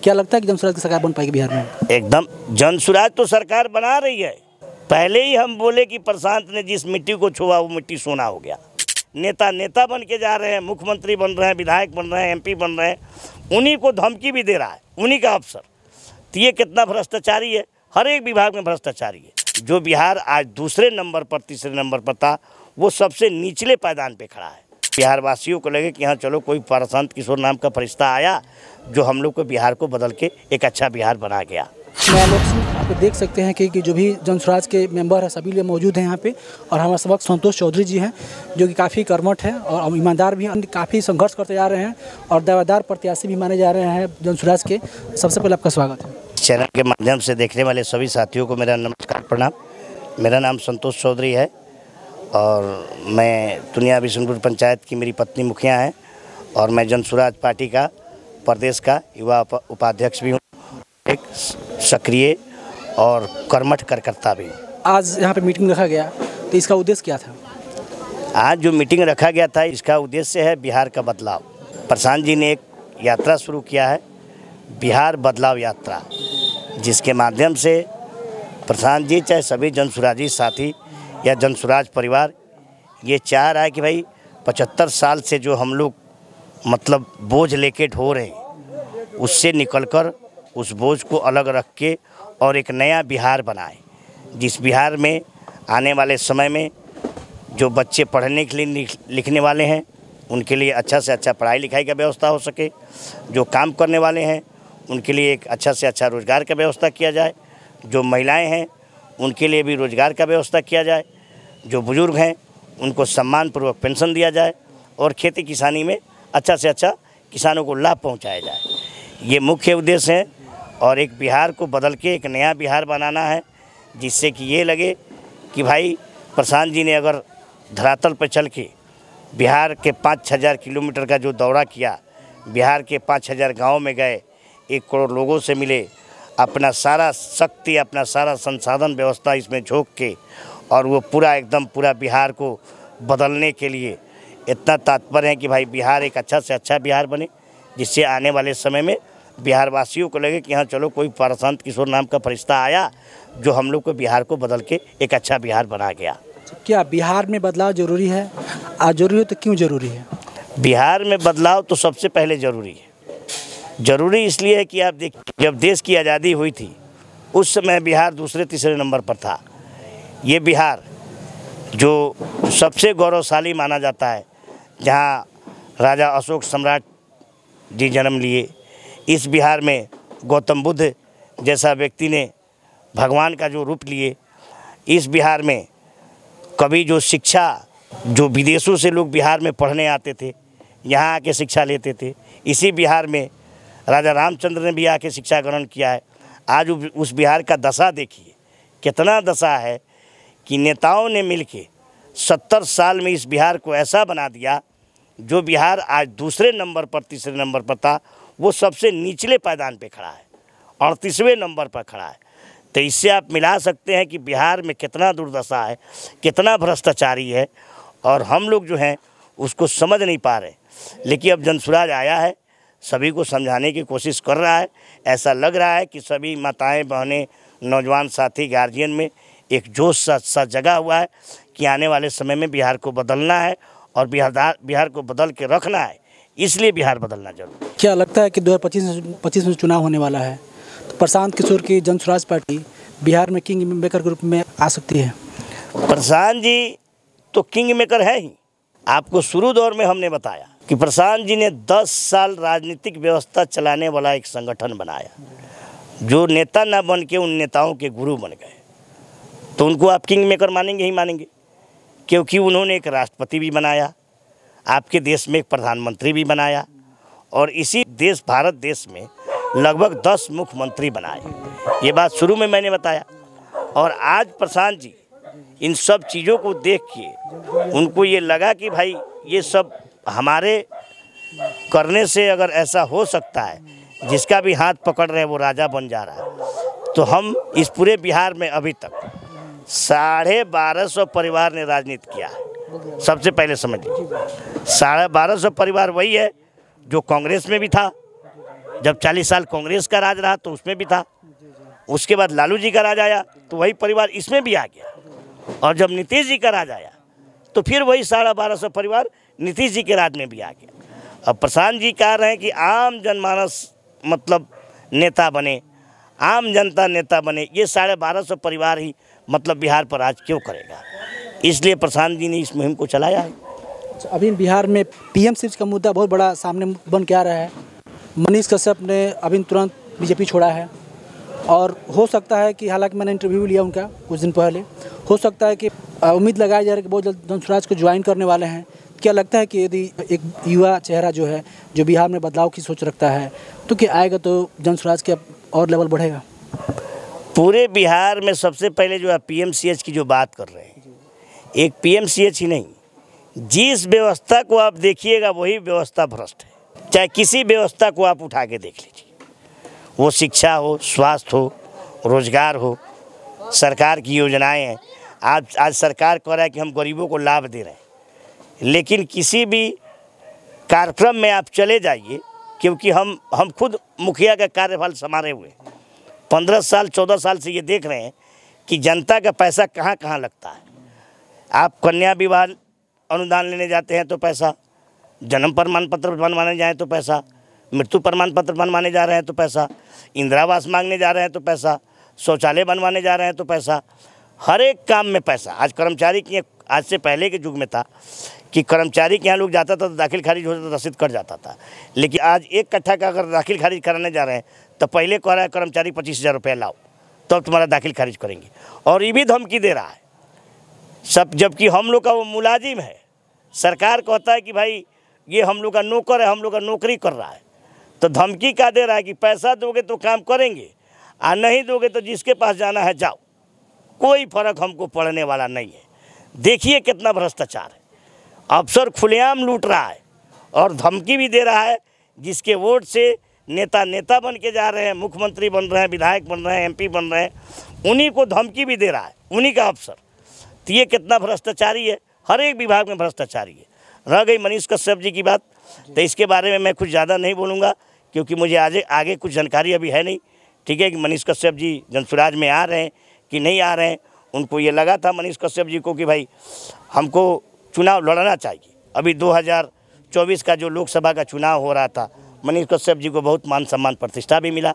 क्या लगता है कि जनसुराज की सरकार बन पाएगी बिहार में? एकदम जनसुराज तो सरकार बना रही है। पहले ही हम बोले कि प्रशांत ने जिस मिट्टी को छुआ वो मिट्टी सोना हो गया। नेता बन के जा रहे हैं, मुख्यमंत्री बन रहे हैं, विधायक बन रहे हैं, MP बन रहे हैं, उन्हीं को धमकी भी दे रहा है, उन्हीं का अफसर। तो ये कितना भ्रष्टाचारी है, हर एक विभाग में भ्रष्टाचारी है। जो बिहार आज दूसरे नंबर पर, तीसरे नंबर पर था, वो सबसे निचले पायदान पे खड़ा है। बिहार वासियों को लगे कि हाँ चलो कोई प्रशांत किशोर नाम का फरिश्ता आया जो हम लोग को बिहार को बदल के एक अच्छा बिहार बना गया। आप देख सकते हैं कि जो भी जनसुराज के मेंबर हैं सभी लोग मौजूद हैं यहाँ पे, और हमारे सबक संतोष चौधरी जी हैं जो कि काफ़ी कर्मठ हैं और ईमानदार भी हैं, काफ़ी संघर्ष करते जा रहे हैं और दावेदार प्रत्याशी भी माने जा रहे हैं जनसुराज के। सबसे पहले आपका स्वागत है। चैनल के माध्यम से देखने वाले सभी साथियों को मेरा नमस्कार, प्रणाम। मेरा नाम संतोष चौधरी है और मैं तुनिया बिशनपुर पंचायत की मेरी पत्नी मुखिया है और मैं जनसुराज पार्टी का प्रदेश का युवा उपाध्यक्ष भी हूँ, एक सक्रिय और कर्मठ कार्यकर्ता भी। आज यहाँ पे मीटिंग रखा गया तो इसका उद्देश्य क्या था? आज जो मीटिंग रखा गया था इसका उद्देश्य है बिहार का बदलाव। प्रशांत जी ने एक यात्रा शुरू किया है, बिहार बदलाव यात्रा, जिसके माध्यम से प्रशांत जी चाहे सभी जनसुराजी साथी या जनसुराज परिवार ये चाह रहा है कि भाई 75 साल से जो हम लोग मतलब बोझ लेके ढो रहे हैं उससे निकलकर उस बोझ को अलग रख के और एक नया बिहार बनाए, जिस बिहार में आने वाले समय में जो बच्चे पढ़ने के लिए लिखने वाले हैं उनके लिए अच्छा से अच्छा पढ़ाई लिखाई का व्यवस्था हो सके, जो काम करने वाले हैं उनके लिए एक अच्छा से अच्छा रोज़गार का व्यवस्था किया जाए, जो महिलाएं हैं उनके लिए भी रोज़गार का व्यवस्था किया जाए, जो बुज़ुर्ग हैं उनको सम्मानपूर्वक पेंशन दिया जाए और खेती किसानी में अच्छा से अच्छा किसानों को लाभ पहुंचाया जाए। ये मुख्य उद्देश्य है और एक बिहार को बदल के एक नया बिहार बनाना है, जिससे कि ये लगे कि भाई प्रशांत जी ने अगर धरातल पर चल के बिहार के 5,000 किलोमीटर का जो दौरा किया, बिहार के 5,000 गाँव में गए, 1 करोड़ लोगों से मिले, अपना सारा शक्ति अपना सारा संसाधन व्यवस्था इसमें झोंक के और वो पूरा एकदम पूरा बिहार को बदलने के लिए इतना तात्पर्य है कि भाई बिहार एक अच्छा से अच्छा बिहार बने, जिससे आने वाले समय में बिहार वासियों को लगे कि हाँ चलो कोई प्रशांत किशोर नाम का फरिश्ता आया जो हम लोग को बिहार को बदल के एक अच्छा बिहार बना गया। क्या बिहार में बदलाव जरूरी है? आज जरूरी है तो क्यों जरूरी है? बिहार में बदलाव तो सबसे पहले ज़रूरी है। ज़रूरी इसलिए है कि आप देखिए, जब देश की आज़ादी हुई थी उस समय बिहार दूसरे तीसरे नंबर पर था। ये बिहार जो सबसे गौरवशाली माना जाता है, जहाँ राजा अशोक सम्राट जी जन्म लिए, इस बिहार में गौतम बुद्ध जैसा व्यक्ति ने भगवान का जो रूप लिए, इस बिहार में कभी जो शिक्षा जो विदेशों से लोग बिहार में पढ़ने आते थे, यहाँ आके शिक्षा लेते थे, इसी बिहार में राजा रामचंद्र ने भी आके शिक्षा ग्रहण किया है। आज उस बिहार का दशा देखिए, कितना दशा है कि नेताओं ने मिलके 70 साल में इस बिहार को ऐसा बना दिया, जो बिहार आज दूसरे नंबर पर तीसरे नंबर पर था वो सबसे निचले पायदान पे खड़ा है, 38वें नंबर पर खड़ा है। तो इससे आप मिला सकते हैं कि बिहार में कितना दुर्दशा है, कितना भ्रष्टाचारी है, और हम लोग जो हैं उसको समझ नहीं पा रहे। लेकिन अब जनसुराज आया है, सभी को समझाने की कोशिश कर रहा है। ऐसा लग रहा है कि सभी माताएं बहनें नौजवान साथी गार्जियन में एक जोश सा जगा हुआ है कि आने वाले समय में बिहार को बदलना है और बिहार को बदल के रखना है, इसलिए बिहार बदलना जरूरी है। क्या लगता है कि 2025 में चुनाव होने वाला है तो प्रशांत किशोर की जनसुराज पार्टी बिहार में किंग मेकर के रूप में आ सकती है? प्रशांत जी तो किंग मेकर है ही। आपको शुरू दौर में हमने बताया कि प्रशांत जी ने 10 साल राजनीतिक व्यवस्था चलाने वाला एक संगठन बनाया, जो नेता ना बन के उन नेताओं के गुरु बन गए, तो उनको आप किंग मेकर मानेंगे ही मानेंगे, क्योंकि उन्होंने एक राष्ट्रपति भी बनाया, आपके देश में एक प्रधानमंत्री भी बनाया, और इसी देश भारत देश में लगभग 10 मुख्यमंत्री बनाए। ये बात शुरू में मैंने बताया। और आज प्रशांत जी इन सब चीज़ों को देख के उनको ये लगा कि भाई ये सब हमारे करने से अगर ऐसा हो सकता है, जिसका भी हाथ पकड़ रहे वो राजा बन जा रहा है, तो हम इस पूरे बिहार में अभी तक 1250 परिवार ने राजनीति किया है। सबसे पहले समझ लीजिए 1250 परिवार वही है जो कांग्रेस में भी था, जब 40 साल कांग्रेस का राज रहा तो उसमें भी था, उसके बाद लालू जी का राज आया तो वही परिवार इसमें भी आ गया, और जब नीतीश जी का राज आया तो फिर वही 1250 परिवार नीतीश जी के राज में भी आ गया। अब प्रशांत जी कह रहे हैं कि आम जनमानस मतलब नेता बने, आम जनता नेता बने, ये 1250 परिवार ही मतलब बिहार पर राज क्यों करेगा? इसलिए प्रशांत जी ने इस मुहिम को चलाया है। अभी बिहार में पीएम सीट का मुद्दा बहुत बड़ा सामने बन के आ रहा है। मनीष कश्यप ने अभी तुरंत बीजेपी छोड़ा है, और हो सकता है कि, हालांकि मैंने इंटरव्यू लिया उनका कुछ दिन पहले, हो सकता है कि उम्मीद लगाई जा रही है कि बहुत जल्द जनसुराज को ज्वाइन करने वाले हैं। क्या लगता है कि यदि एक युवा चेहरा जो है, जो बिहार में बदलाव की सोच रखता है, तो क्या आएगा तो जनसुराज के और लेवल बढ़ेगा? पूरे बिहार में सबसे पहले जो है पीएमसीएच की जो बात कर रहे हैं, एक पीएमसीएच ही नहीं, जिस व्यवस्था को आप देखिएगा वही व्यवस्था भ्रष्ट है। चाहे किसी व्यवस्था को आप उठा के देख लीजिए, वो शिक्षा हो, स्वास्थ्य हो, रोजगार हो, सरकार की योजनाएं हैं। आज सरकार कह रहा है कि हम गरीबों को लाभ दे रहे हैं, लेकिन किसी भी कार्यक्रम में आप चले जाइए, क्योंकि हम खुद मुखिया का कार्यभार संभाले हुए 15 साल 14 साल से ये देख रहे हैं कि जनता का पैसा कहाँ कहाँ लगता है। आप कन्या विवाह अनुदान लेने जाते हैं तो पैसा, जन्म प्रमाण पत्र बनवाने जाएँ तो पैसा, मृत्यु प्रमाण पत्र बनवाने जा रहे हैं तो पैसा, इंदिरा आवास मांगने जा रहे हैं तो पैसा, शौचालय बनवाने जा रहे हैं तो पैसा, हर एक काम में पैसा। आज कर्मचारी की, आज से पहले के युग में था कि कर्मचारी के यहाँ लोग जाता था तो दाखिल खारिज होता तो रसीद कट जाता था, लेकिन आज 1 कट्ठा का अगर दाखिल खारिज कराने जा रहे हैं तो पहले कह रहा है कर्मचारी 25,000 रुपये लाओ तब तुम्हारा दाखिल खारिज करेंगे, और ये भी धमकी दे रहा है सब, जबकि हम लोग का वो मुलाजिम है। सरकार कहता है कि भाई ये हम लोग का नौकर है, हम लोग का नौकरी कर रहा है, तो धमकी क्या दे रहा है कि पैसा दोगे तो काम करेंगे, और नहीं दोगे तो जिसके पास जाना है जाओ, कोई फर्क हमको पड़ने वाला नहीं है। देखिए कितना भ्रष्टाचार है, अफसर खुलेआम लूट रहा है और धमकी भी दे रहा है। जिसके वोट से नेता बन के जा रहे हैं, मुख्यमंत्री बन रहे हैं, विधायक बन रहे हैं, एमपी बन रहे हैं, उन्हीं को धमकी भी दे रहा है, उन्हीं का अफसर। तो ये कितना भ्रष्टाचारी है, हर एक विभाग में भ्रष्टाचारी है। रह गई मनीष कश्यप जी की बात, तो इसके बारे में मैं कुछ ज़्यादा नहीं बोलूँगा, क्योंकि मुझे आगे कुछ जानकारी अभी है नहीं। ठीक है कि मनीष कश्यप जी जनसुराज में आ रहे हैं कि नहीं आ रहे हैं। उनको ये लगा था मनीष कश्यप जी को कि भाई हमको चुनाव लड़ना चाहिए। अभी 2024 का जो लोकसभा का चुनाव हो रहा था, मनीष कश्यप जी को बहुत मान सम्मान प्रतिष्ठा भी मिला,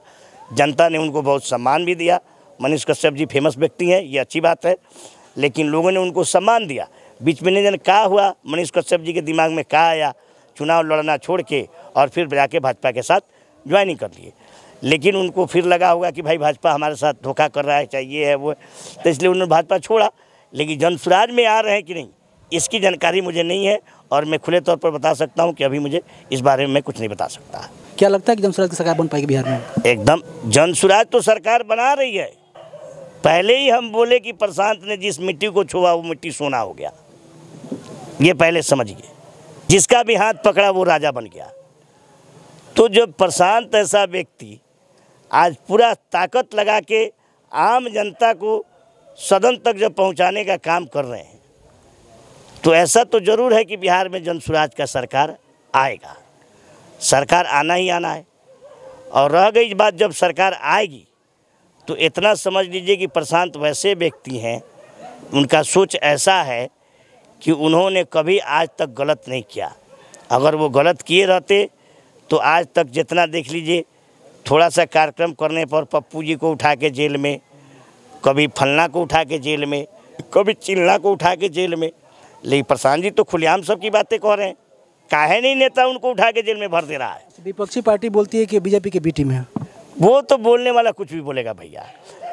जनता ने उनको बहुत सम्मान भी दिया। मनीष कश्यप जी फेमस व्यक्ति हैं, ये अच्छी बात है, लेकिन लोगों ने उनको सम्मान दिया। बीच में नहीं जाने क्या हुआ, मनीष कश्यप जी के दिमाग में क्या आया, चुनाव लड़ना छोड़ के और फिर जाके भाजपा के साथ ज्वाइनिंग कर लिए। लेकिन उनको फिर लगा होगा कि भाई भाजपा हमारे साथ धोखा कर रहा है, चाहिए है वो, तो इसलिए उन्होंने भाजपा छोड़ा। लेकिन जनसुराज में आ रहे हैं कि नहीं, इसकी जानकारी मुझे नहीं है, और मैं खुले तौर पर बता सकता हूं कि अभी मुझे इस बारे में मैं कुछ नहीं बता सकता। क्या लगता है कि जनसुराज की सरकार बन पाएगी बिहार में? एकदम, जनसुराज तो सरकार बना रही है। पहले ही हम बोले कि प्रशांत ने जिस मिट्टी को छुआ वो मिट्टी सोना हो गया, ये पहले समझिए। जिसका भी हाथ पकड़ा वो राजा बन गया। तो जब प्रशांत ऐसा व्यक्ति आज पूरा ताकत लगा के आम जनता को सदन तक जब पहुंचाने का काम कर रहे हैं, तो ऐसा तो ज़रूर है कि बिहार में जनसुराज का सरकार आएगा। सरकार आना ही आना है। और रह गई बात, जब सरकार आएगी तो इतना समझ लीजिए कि प्रशांत वैसे व्यक्ति हैं, उनका सोच ऐसा है कि उन्होंने कभी आज तक गलत नहीं किया। अगर वो गलत किए रहते तो आज तक जितना देख लीजिए, थोड़ा सा कार्यक्रम करने पर पप्पू जी को उठा के जेल में, कभी फलना को उठा के जेल में, कभी चिल्ला को उठा के जेल में। लेकिन प्रशांत जी तो खुलेआम सबकी बातें कह रहे हैं, काहे नहीं नेता उनको उठा के जेल में भर दे रहा है। विपक्षी पार्टी बोलती है कि बीजेपी की बी टीम है। वो तो बोलने वाला कुछ भी बोलेगा भैया,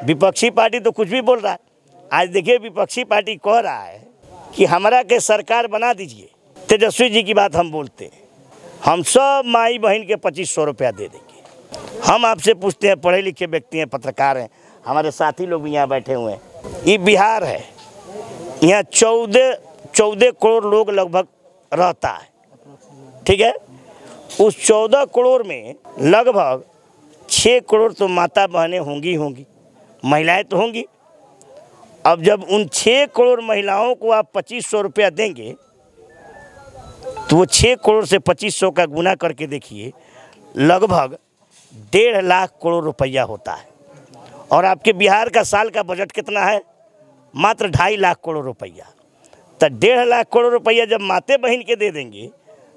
विपक्षी पार्टी तो कुछ भी बोल रहा है। आज देखिए विपक्षी पार्टी कह रहा है कि हमारा के सरकार बना दीजिए। तेजस्वी जी की बात हम बोलते हैं, हम सब माई बहन के 2500 रुपया दे देंगे। हम आपसे पूछते हैं, पढ़े लिखे व्यक्ति हैं, पत्रकार हैं, हमारे साथी लोग भी यहाँ बैठे हुए हैं। ये बिहार है, यहाँ 14 करोड़ लोग लगभग रहता है। ठीक है, उस 14 करोड़ में लगभग 6 करोड़ तो माता बहनें होंगी, महिलाएं तो होंगी। अब जब उन 6 करोड़ महिलाओं को आप 2500 रुपया देंगे, तो वो 6 करोड़ से 2500 का गुना करके देखिए, लगभग 1.5 लाख करोड़ रुपया होता है और आपके बिहार का साल का बजट कितना है? मात्र 2.5 लाख करोड़ रुपया। तो 1.5 लाख करोड़ रुपया जब माते बहन के दे देंगे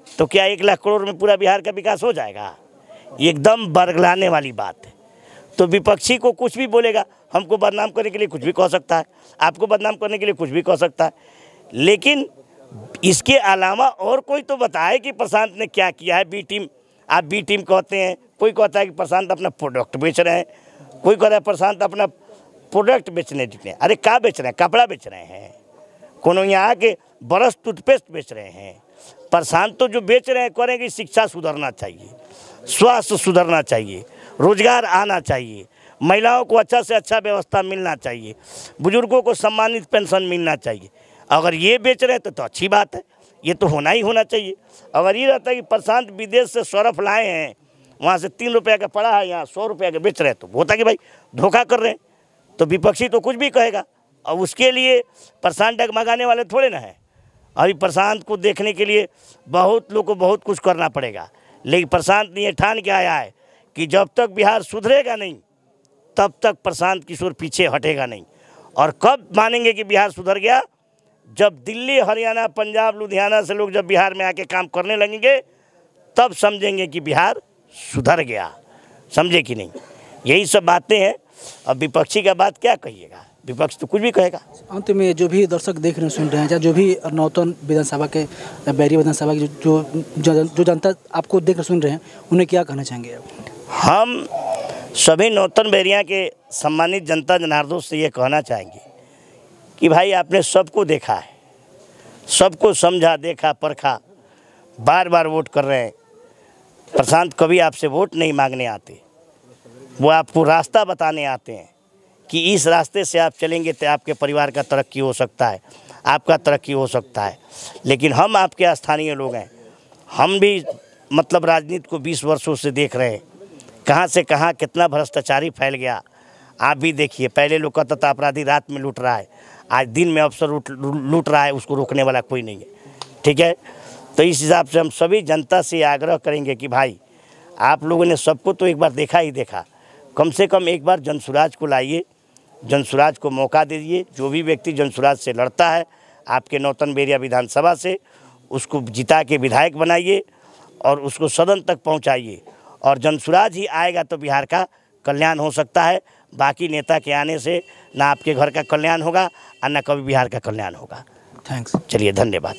तो क्या 1 लाख करोड़ में पूरा बिहार का विकास हो जाएगा? एकदम बरगलाने वाली बात है। तो विपक्षी को कुछ भी बोलेगा, हमको बदनाम करने के लिए कुछ भी कह सकता है, आपको बदनाम करने के लिए कुछ भी कह सकता है, लेकिन इसके अलावा और कोई तो बताए कि प्रशांत ने क्या किया है। बी टीम, आप बी टीम कहते हैं, कोई कहता है कि प्रशांत अपना प्रोडक्ट बेच रहे हैं, कोई कह रहा है प्रशांत अपना प्रोडक्ट बेचने निकले। अरे क्या बेच रहे हैं? कपड़ा बेच रहे हैं, कोनो यहाँ के ब्रश टूथपेस्ट बेच रहे हैं। प्रशांत तो जो बेच रहे हैं कह रहे हैं कि शिक्षा सुधरना चाहिए, स्वास्थ्य सुधरना चाहिए, रोजगार आना चाहिए, महिलाओं को अच्छा से अच्छा व्यवस्था मिलना चाहिए, बुजुर्गों को सम्मानित पेंशन मिलना चाहिए। अगर ये बेच रहे हैं तो अच्छी बात है, ये तो होना ही होना चाहिए। अगर ये रहता है कि प्रशांत विदेश से सर्फ लाए हैं, वहाँ से 3 रुपये का पड़ा है, यहाँ 100 रुपये का बेच रहे हैं, तो होता कि भाई धोखा कर रहे हैं, तो विपक्षी तो कुछ भी कहेगा। और उसके लिए प्रशांत डगमगाने वाले थोड़े ना है। अभी प्रशांत को देखने के लिए बहुत लोग को बहुत कुछ करना पड़ेगा, लेकिन प्रशांत ने ये ठान के आया है कि जब तक बिहार सुधरेगा नहीं तब तक प्रशांत किशोर पीछे हटेगा नहीं। और कब मानेंगे कि बिहार सुधर गया? जब दिल्ली, हरियाणा, पंजाब, लुधियाना से लोग जब बिहार में आके काम करने लगेंगे तब समझेंगे कि बिहार सुधर गया। समझे कि नहीं? यही सब बातें हैं। अब विपक्षी का बात क्या कहिएगा, विपक्ष तो कुछ भी कहेगा। अंत में जो भी दर्शक देख रहे हैं, सुन रहे हैं, या जो भी नौतन विधानसभा के, बैरिया विधानसभा की जो जनता आपको देख रहे सुन रहे हैं, उन्हें क्या कहना चाहेंगे आप? हम सभी नौतन बैरिया के सम्मानित जनता जनार्दन से ये कहना चाहेंगे कि भाई आपने सबको देखा है, सबको समझा, देखा, परखा, बार बार वोट कर रहे हैं। प्रशांत कभी आपसे वोट नहीं मांगने आते, वो आपको रास्ता बताने आते हैं कि इस रास्ते से आप चलेंगे तो आपके परिवार का तरक्की हो सकता है, आपका तरक्की हो सकता है। लेकिन हम आपके स्थानीय लोग हैं, हम भी मतलब राजनीति को 20 वर्षों से देख रहे हैं, कहाँ से कहाँ कितना भ्रष्टाचारी फैल गया। आप भी देखिए, पहले लोग कहता था अपराधी रात में लूट रहा है, आज दिन में अफसर लूट रहा है, उसको रोकने वाला कोई नहीं है। ठीक है, तो इस हिसाब से हम सभी जनता से आग्रह करेंगे कि भाई आप लोगों ने सबको तो एक बार देखा ही देखा, कम से कम एक बार जनसुराज को लाइए, जनसुराज को मौका दीजिए। जो भी व्यक्ति जनसुराज से लड़ता है आपके नौतन बैरिया विधानसभा से, उसको जिता के विधायक बनाइए और उसको सदन तक पहुंचाइए। और जनसुराज ही आएगा तो बिहार का कल्याण हो सकता है। बाकी नेता के आने से ना आपके घर का कल्याण होगा और ना कभी बिहार का कल्याण होगा। थैंक्स। चलिए, धन्यवाद।